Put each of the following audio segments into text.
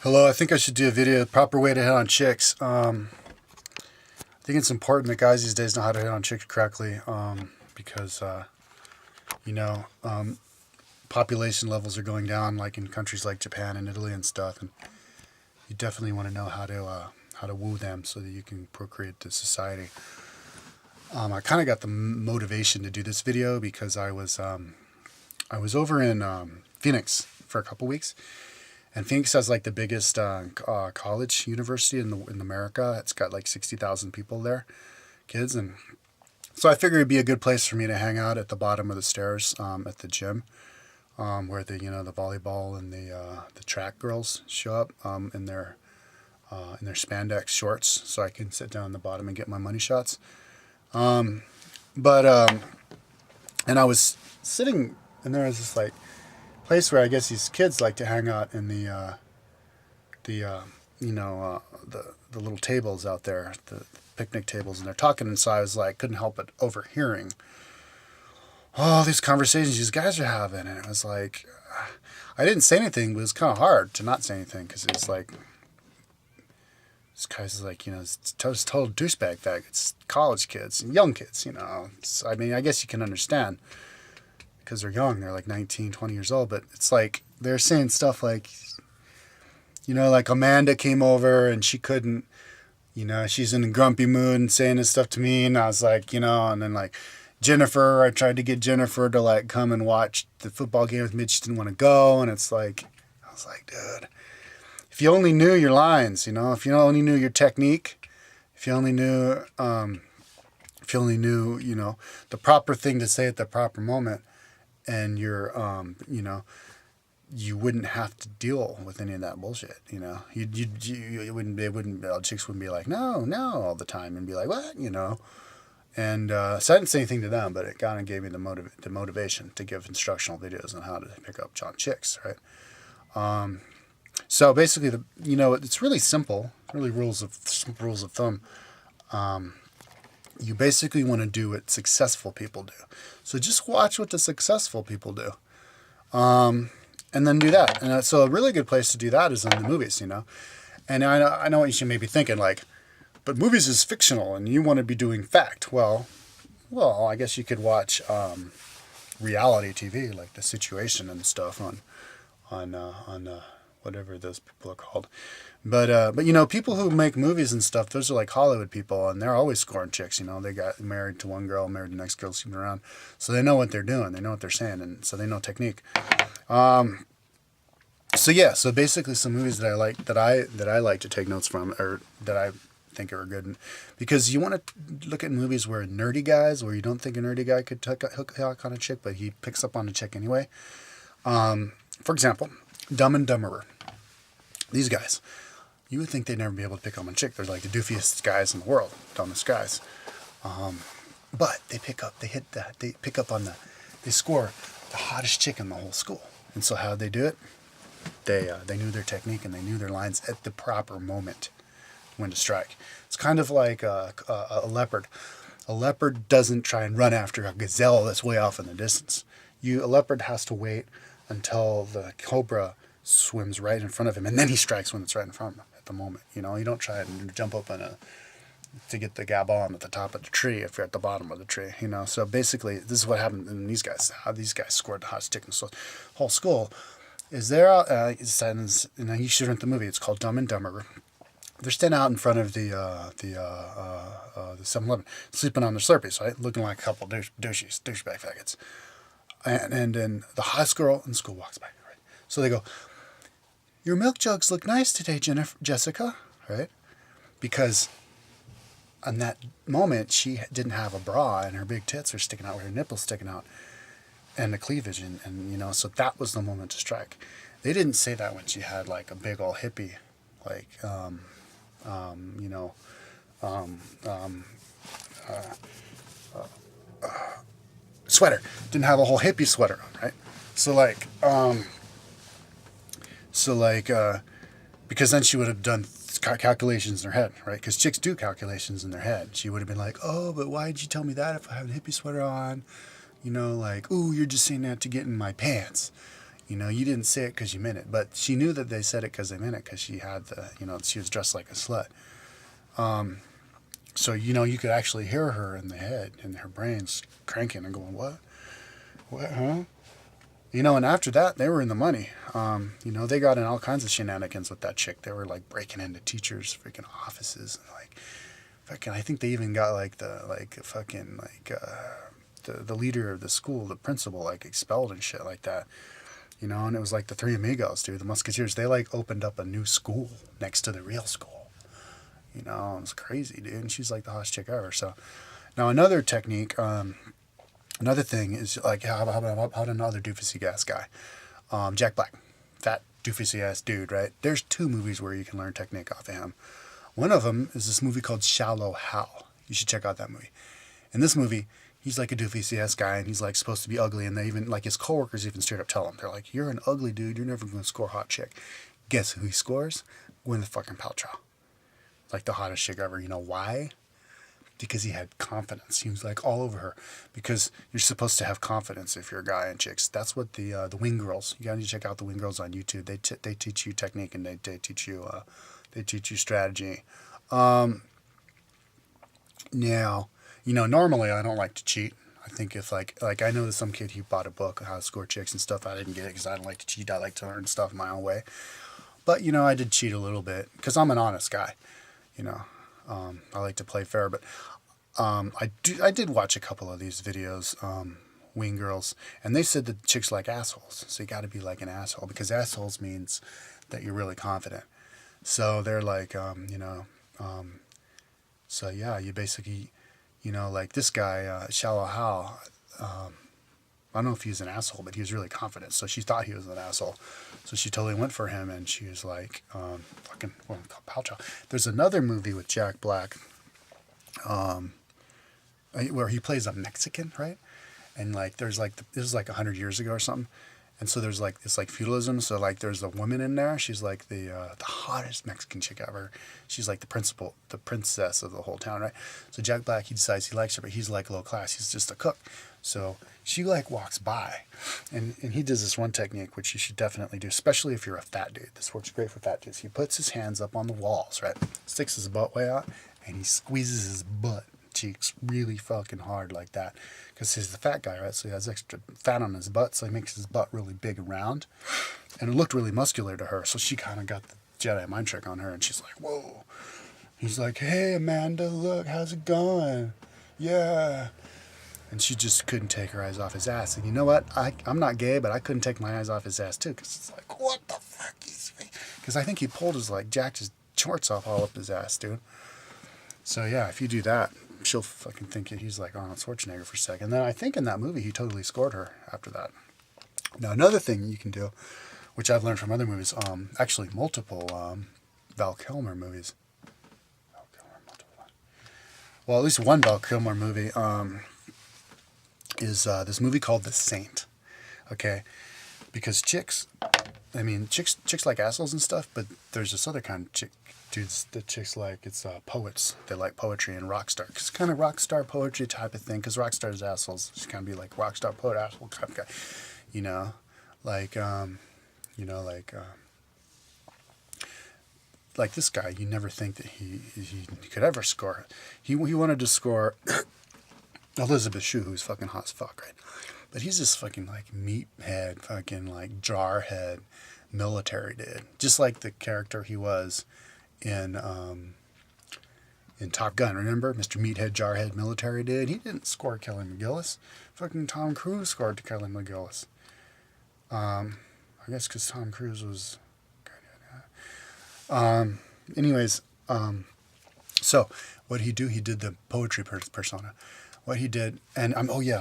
Hello, I think I should do a video, the proper way to hit on chicks. I think it's important that guys these days know how to hit on chicks correctly, because, you know, population levels are going down, like in countries like Japan and Italy and stuff, and you definitely want to know how to woo them so that you can procreate to society. I kind of got the motivation to do this video because I was over in Phoenix for a couple weeks. And Phoenix has like the biggest college university in America. It's got like 60,000 people there, kids, and so I figured it'd be a good place for me to hang out at the bottom of the stairs at the gym, where the volleyball and the track girls show up in their spandex shorts, so I can sit down at the bottom and get my money shots. And I was sitting, and there was this like place where I guess these kids like to hang out in the little tables out there, the picnic tables, and they're talking. And so I was like, couldn't help but overhearing all these conversations these guys are having, and it was like, I didn't say anything, but it was kind of hard to not say anything because it's like, this guy's like, it's total douchebag fag. It's college kids and young kids, I mean, I guess you can understand, because they're young, they're like 19, 20 years old, but it's like, they're saying stuff like, like Amanda came over and she couldn't, she's in a grumpy mood and saying this stuff to me, and I was like, and then like Jennifer, I tried to get Jennifer to like come and watch the football game with me, she didn't want to go, and it's like, I was like, dude, if you only knew your lines, if you only knew your technique, if you only knew, the proper thing to say at the proper moment, and you're, you wouldn't have to deal with any of that bullshit. Chicks wouldn't be like, no, all the time, and be like, what, And so I didn't say anything to them, but it kind of gave me the motivation to give instructional videos on how to pick up on chicks, right? So basically, it's really simple. Really rules of thumb. You basically want to do what successful people do. So just watch what the successful people do, and then do that. And so a really good place to do that is in the movies, And I know what you should maybe thinking, like, but movies is fictional, and you want to be doing fact. Well, I guess you could watch reality TV, like The Situation and stuff on whatever those people are called. But people who make movies and stuff, those are like Hollywood people, and they're always scoring chicks. They got married to one girl, married to the next girl, sleeping around, so they know what they're doing, they know what they're saying, and so they know technique. So basically, some movies that I like to take notes from, or that I think are good, because you want to look at movies where nerdy guys, where you don't think a nerdy guy could hook on a chick, but he picks up on a chick anyway. For example, Dumb and Dumberer. These guys, you would think they'd never be able to pick up on a chick. They're like the doofiest guys in the world, dumbest guys. But they pick up on they score the hottest chick in the whole school. And so how'd they do it? They knew their technique, and they knew their lines at the proper moment when to strike. It's kind of like a leopard. A leopard doesn't try and run after a gazelle that's way off in the distance. A leopard has to wait until the cobra swims right in front of him, and then he strikes when it's right in front of him at the moment. You don't try and jump up to get the gabon at the top of the tree if you're at the bottom of the tree. So basically, this is what happened in these guys. How these guys scored the hottest chick in the whole school is they're out. You should rent the movie. It's called Dumb and Dumberer. They're standing out in front of the 7-Eleven, sleeping on their Slurpees, right, looking like a couple douchebag faggots. And then the hottest girl in school walks by, right? So they go, "Your milk jugs look nice today, Jessica," right? Because on that moment, she didn't have a bra, and her big tits were sticking out, with her nipples sticking out, and the cleavage, and so that was the moment to strike. They didn't say that when she had like a big old hippie, like, sweater. Didn't have a whole hippie sweater on, right? Because then she would have done calculations in her head, right? Because chicks do calculations in their head. She would have been like, oh, but why did you tell me that if I have a hippie sweater on? Like, ooh, you're just saying that to get in my pants. You know, you didn't say it because you meant it, but she knew that they said it because they meant it, because she had she was dressed like a slut. So, you could actually hear her in the head, in her brains cranking and going, what? What, huh? And after that, they were in the money. They got in all kinds of shenanigans with that chick. They were like breaking into teachers' freaking offices, and like, fucking, I think they even got like the leader of the school, the principal, like expelled and shit like that. And it was like the Three Amigos, dude, the Musketeers. They like opened up a new school next to the real school. It was crazy, dude. And she's like the hottest chick ever. So now another technique, another thing is like how about another doofusy ass guy, Jack Black, fat doofusy ass dude, right? There's 2 movies where you can learn technique off of him. One of them is this movie called Shallow Hal. You should check out that movie. In this movie, he's like a doofy ass guy, and he's like supposed to be ugly, and they even, like, his coworkers even straight up tell him, they're like, you're an ugly dude, you're never going to score hot chick. Guess who he scores? Gwyneth fucking Paltrow. Like the hottest chick ever. You know why? Because he had confidence. He was like all over her. Because you're supposed to have confidence if you're a guy, and chicks. That's what the Wing Girls. You gotta check out the Wing Girls on YouTube. They teach you technique, and they teach you strategy. Now, normally I don't like to cheat. I think if like I know that some kid, he bought a book on how to score chicks and stuff. I didn't get it because I don't like to cheat. I like to learn stuff my own way. But I did cheat a little bit because I'm an honest guy. I like to play fair. But I did watch a couple of these videos, Wing Girls, and they said that chicks like assholes. So you got to be like an asshole, because assholes means that you're really confident. So they're like, so yeah, you basically, like this guy, Shallow Hal, I don't know if he was an asshole, but he was really confident. So she thought he was an asshole. So she totally went for him, and she was like, Paltrow. There's another movie with Jack Black, where he plays a Mexican, right? And like, this is like 100 years ago or something. And so there's like this like feudalism. So like there's a woman in there. She's like the hottest Mexican chick ever. She's like the princess of the whole town, right? So Jack Black, he decides he likes her, but he's like low class. He's just a cook. So she like walks by, and he does this one technique, which you should definitely do, especially if you're a fat dude. This works great for fat dudes. He puts his hands up on the walls, right? Sticks his butt way out, and he squeezes his butt cheeks really fucking hard like that, because he's the fat guy, right? So he has extra fat on his butt, so he makes his butt really big and round, and it looked really muscular to her. So she kind of got the Jedi mind trick on her, and she's like, whoa. He's like, hey Amanda, look, how's it going? Yeah. And she just couldn't take her eyes off his ass. And you know what? I'm not gay, but I couldn't take my eyes off his ass too, because it's like, what the fuck is he? Because I think he pulled his, like, jacked his shorts off all up his ass, dude. So yeah, if you do that, she'll fucking think he's like Arnold Schwarzenegger for a second. Then I think in that movie he totally scored her after that. Now another thing you can do, which I've learned from other movies, actually multiple Val Kilmer movies. Well, at least one Val Kilmer movie is this movie called The Saint. Okay, because chicks like assholes and stuff, but there's this other kind of chick dudes that chicks like. It's poets. They like poetry and rock star. It's kind of rock star poetry type of thing, because rock stars assholes. Just kind of be like rock star poet asshole type of guy. Like this guy, you never think that he could ever score. He wanted to score Elizabeth Shue, who's fucking hot as fuck, right? But he's this fucking like meathead, fucking like jarhead military dude, just like the character he was in Top Gun. Remember, Mr. Meathead, jarhead military dude? He didn't score Kelly McGillis. Fucking Tom Cruise scored to Kelly McGillis. I guess because Tom Cruise was. Anyways, so what he do? He did the poetry persona. What he did, and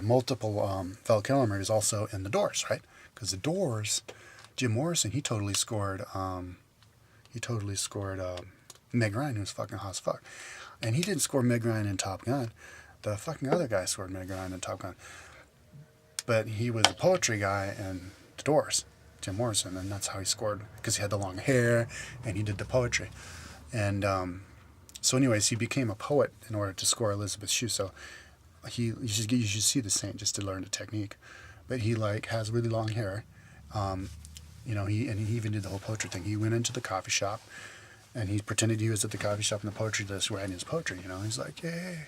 multiple Val Kilmer movies also in The Doors, right? Because The Doors, Jim Morrison, he totally scored Meg Ryan, who's fucking hot as fuck, and he didn't score Meg Ryan in Top Gun. The fucking other guy scored Meg Ryan in Top Gun, but he was a poetry guy in The Doors, Jim Morrison, and that's how he scored, because he had the long hair and he did the poetry, and so anyways, he became a poet in order to score Elizabeth Shue. So you should see The Saint just to learn the technique. But he like has really long hair. He even did the whole poetry thing. He went into the coffee shop, and he pretended he was at the coffee shop in the poetry list writing his poetry. He's like, hey,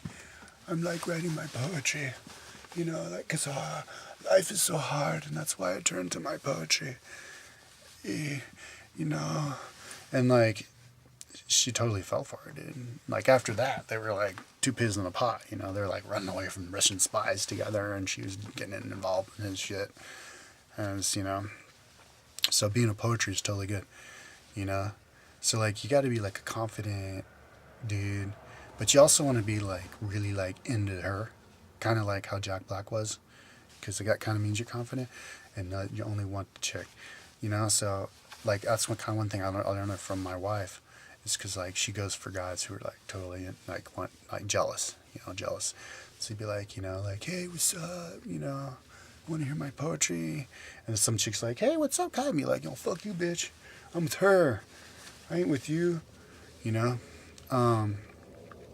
I'm like writing my poetry. Because life is so hard, and that's why I turn to my poetry. Eh, and like, she totally fell for it, dude. Like after that, they were like two peas in a pot. They were like running away from Russian spies together, and she was getting involved in his shit. And so being a poetry is totally good, So like you got to be like a confident dude, but you also want to be like really like into her, kind of like how Jack Black was, because that kind of means you're confident, and you only want the chick, So like that's one thing I learned from my wife. It's because like she goes for guys who are like totally jealous, jealous. So you'd be like, like, hey, what's up, want to hear my poetry? And some chick's like, hey, what's up, guy? And be like, fuck you, bitch. I'm with her. I ain't with you, And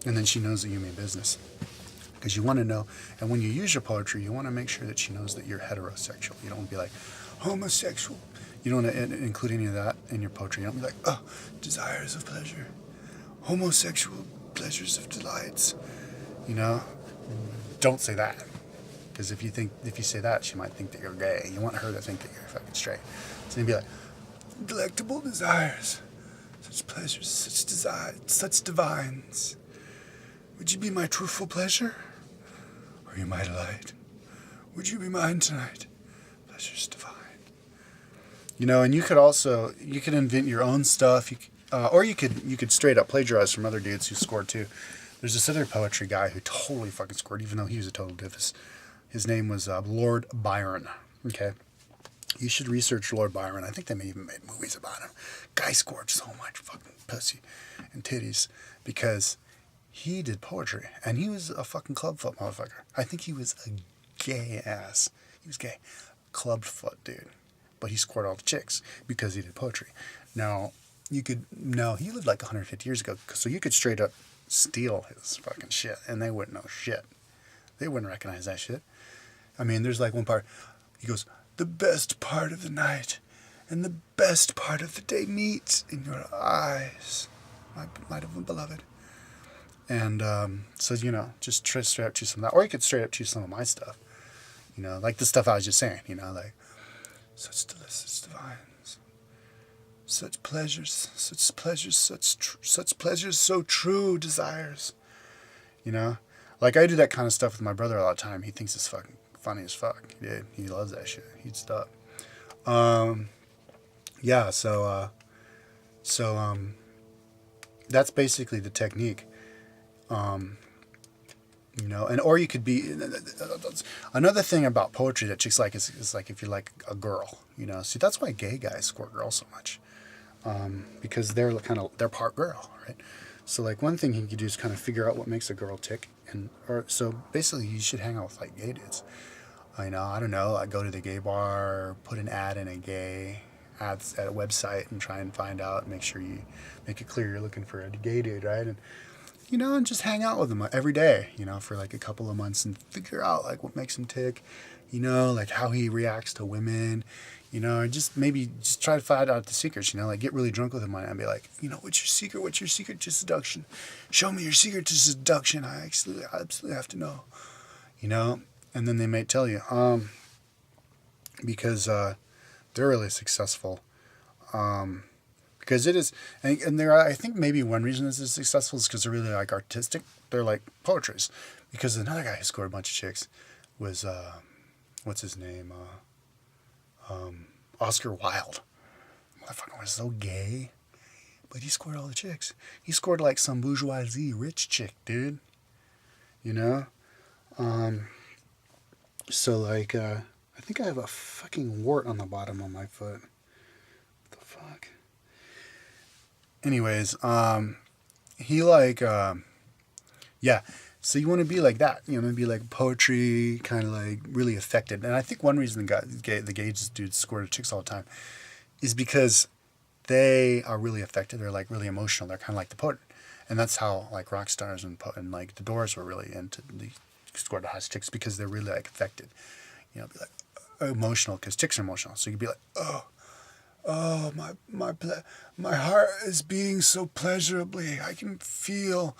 then she knows that you mean business. Because you want to know, and when you use your poetry, you want to make sure that she knows that you're heterosexual. You don't want to be like, homosexual. You don't want to include any of that in your poetry. You don't be like, oh, desires of pleasure, homosexual pleasures of delights. Don't say that, because if you say that, she might think that you're gay. You want her to think that you're fucking straight. So you'd be like, delectable desires, such pleasures, such desires, such divines. Would you be my truthful pleasure, or you my delight? Would you be mine tonight? Pleasure's divine. And you could invent your own stuff, or you could straight up plagiarize from other dudes who scored too. There's this other poetry guy who totally fucking scored, even though he was a total doofus. His name was Lord Byron. Okay, you should research Lord Byron. I think they even made movies about him. Guy scored so much fucking pussy and titties because he did poetry, and he was a fucking clubfoot motherfucker. I think he was a gay ass. He was gay, clubfoot dude. But he scored all the chicks because he did poetry. Now, he lived like 150 years ago, so you could straight up steal his fucking shit, and they wouldn't know shit. They wouldn't recognize that shit. I mean, there's like one part, he goes, the best part of the night and the best part of the day meet in your eyes, my beloved. And so, just straight up choose some of that. Or you could straight up choose some of my stuff. Like the stuff I was just saying, like, such delicious divines, such pleasures, such pleasures, so true desires. Like I do that kind of stuff with my brother a lot of time. He thinks it's fucking funny as fuck. He loves that shit. He'd stop. Yeah. So that's basically the technique. And or you could be another thing about poetry that chicks like is like if you're like a girl, see that's why gay guys score girls so much, because they're part girl, right? So like one thing you could do is kind of figure out what makes a girl tick, so basically you should hang out with like gay dudes. I don't know, I go to the gay bar, put an ad in a ads at a website and try and find out, make sure you make it clear you're looking for a gay dude, right? And just hang out with him every day, for like a couple of months and figure out like what makes him tick, like how he reacts to women, just try to find out the secrets, like get really drunk with him and be like, what's your secret? What's your secret to seduction? Show me your secret to seduction. I absolutely have to know, and then they may tell you, because they're really successful. Because it is, and I think maybe one reason this is successful is because they're really like artistic. They're like poetries. Because another guy who scored a bunch of chicks was, what's his name? Oscar Wilde. Motherfucker was so gay, but he scored all the chicks. He scored like some bourgeoisie rich chick, dude. So like, I think I have a fucking wart on the bottom of my foot. What the fuck? Anyways, he like, yeah. So you want to be like that, be like poetry, kind of like really affected. And I think one reason the gay dudes score chicks all the time is because they are really affected. They're like really emotional. They're kind of like the poet. And that's how like rock stars and like the Doors were really into the scored the hottest chicks because they're really like affected. Be like, emotional, because chicks are emotional. So you'd be like, oh, my heart is beating so pleasurably. I can feel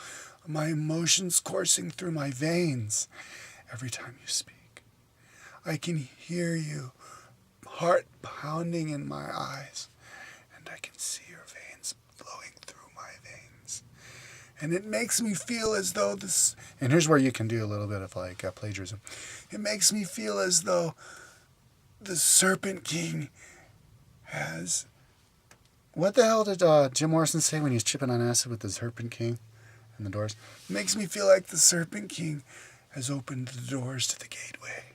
my emotions coursing through my veins every time you speak. I can hear you, heart pounding in my eyes, and I can see your veins flowing through my veins. And it makes me feel as though this... And here's where you can do a little bit of like plagiarism. It makes me feel as though the Serpent King has... What the hell did Jim Morrison say when he was chipping on acid with the Serpent King and the doors? It makes me feel like the Serpent King has opened the doors to the gateway.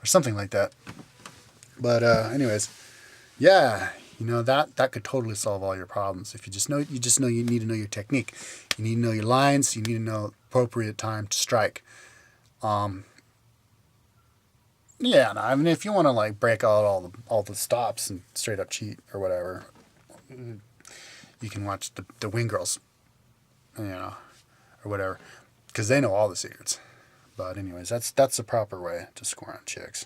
Or something like that. But anyways, yeah, you know, that could totally solve all your problems. If you just know you need to know your technique. You need to know your lines. You need to know appropriate time to strike. Yeah, no, I mean, if you want to like break out all the stops and straight up cheat or whatever, you can watch the Wing Girls, you know, or whatever, because they know all the secrets. But anyways, that's the proper way to score on chicks.